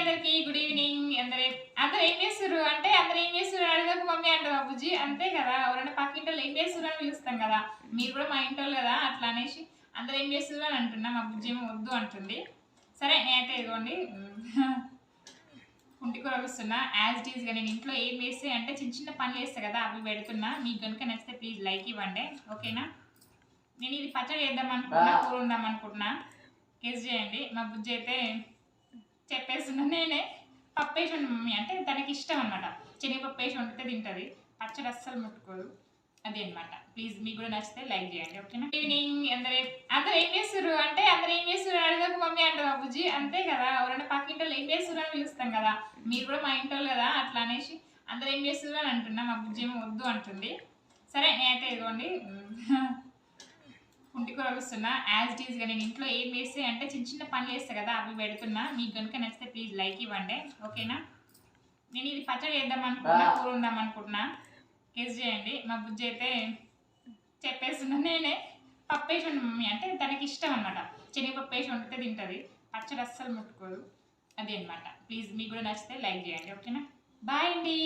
అందరికి good evening. అందరు ఏం చేస్తుర్రు అంటే అందరు ఏం చేస్తుర్రు అడగక మమ్మీ అంటారు బాబుజీ. అంతే కదా, ఎవరైనా పక్కింటోళ్ళు ఏం చేస్తుర్రు అని పిలుస్తాం కదా. మీరు కూడా మా ఇంట్లో కదా, అట్లా అనేసి అందరు ఏం చేస్తుర్రు అని అంటున్నా. మా బుజ్జి ఏమో వద్దు అంటుంది. సరే నేనైతే ఇదిగోండి కుంటి కూర వస్తున్నా. యాజ్ ఇట్ ఈస్గా నేను ఇంట్లో ఏం వేస్తే అంటే చిన్న చిన్న పనులు వేస్తా కదా, అవి పెడుతున్నా. మీకు కనుక నచ్చితే ప్లీజ్ లైక్ ఇవ్వండి, ఓకేనా. నేను ఇది పచ్చడి వేద్దాం అనుకుంటున్నా, కూర ఉందాం అనుకుంటున్నా. గెస్ చేయండి. మా బుజ్జి అయితే చెప్పేస్తున్నా. నేనే పప్పు వేసి వండి మమ్మీ అంటే తనకి ఇష్టం అనమాట. శనగపప్పు వేసి వండితే తింటుంది, పచ్చడి అస్సలు ముట్టుకోదు. అది అనమాట. ప్లీజ్ మీకు కూడా నచ్చితే లైక్ చేయండి, ఓకేనా. ఈవినింగ్ అందరు ఏం చేస్తుర్రు అంటే అందరు ఏం చేస్తుర్రు అడగక మమ్మీ అంటారు బాబుజీ. అంతే కదా, ఎవరైనా పక్కింటోళ్ళు ఏం చేస్తుర్రు అని పిలుస్తాం కదా. మీరు కూడా మా ఇంట్లో కదా, అట్లా అనేసి అందరు ఏం చేస్తుర్రు అని అంటున్నా. మా బుజ్జి ఏమో వద్దు అంటుంది. సరే నేనైతే ఇదిగోండి కుంటి కూర వస్తున్నా. యాజ్ ఇట్ ఈస్గా నేను ఇంట్లో ఏం వేస్తే అంటే చిన్న చిన్న పనులు వేస్తా కదా, అవి పెడుతున్నా. మీకు కనుక నచ్చితే ప్లీజ్ లైక్ ఇవ్వండి, ఓకేనా. నేను ఇది పచ్చడి వేద్దాం అనుకుంటున్నా, కూర ఉందాం అనుకుంటున్నా. గెస్ చేయండి. మా బుజ్జి అయితే చెప్పేస్తున్నా. నేనే పప్పు వేసి వండి మమ్మీ అంటే తనకి ఇష్టం అనమాట. శనగపప్పు వేసి వండితే తింటుంది, పచ్చడి అస్సలు ముట్టుకోదు. అది అనమాట. ప్లీజ్ మీకు కూడా నచ్చితే లైక్ చేయండి, ఓకేనా. బాయ్ అండి.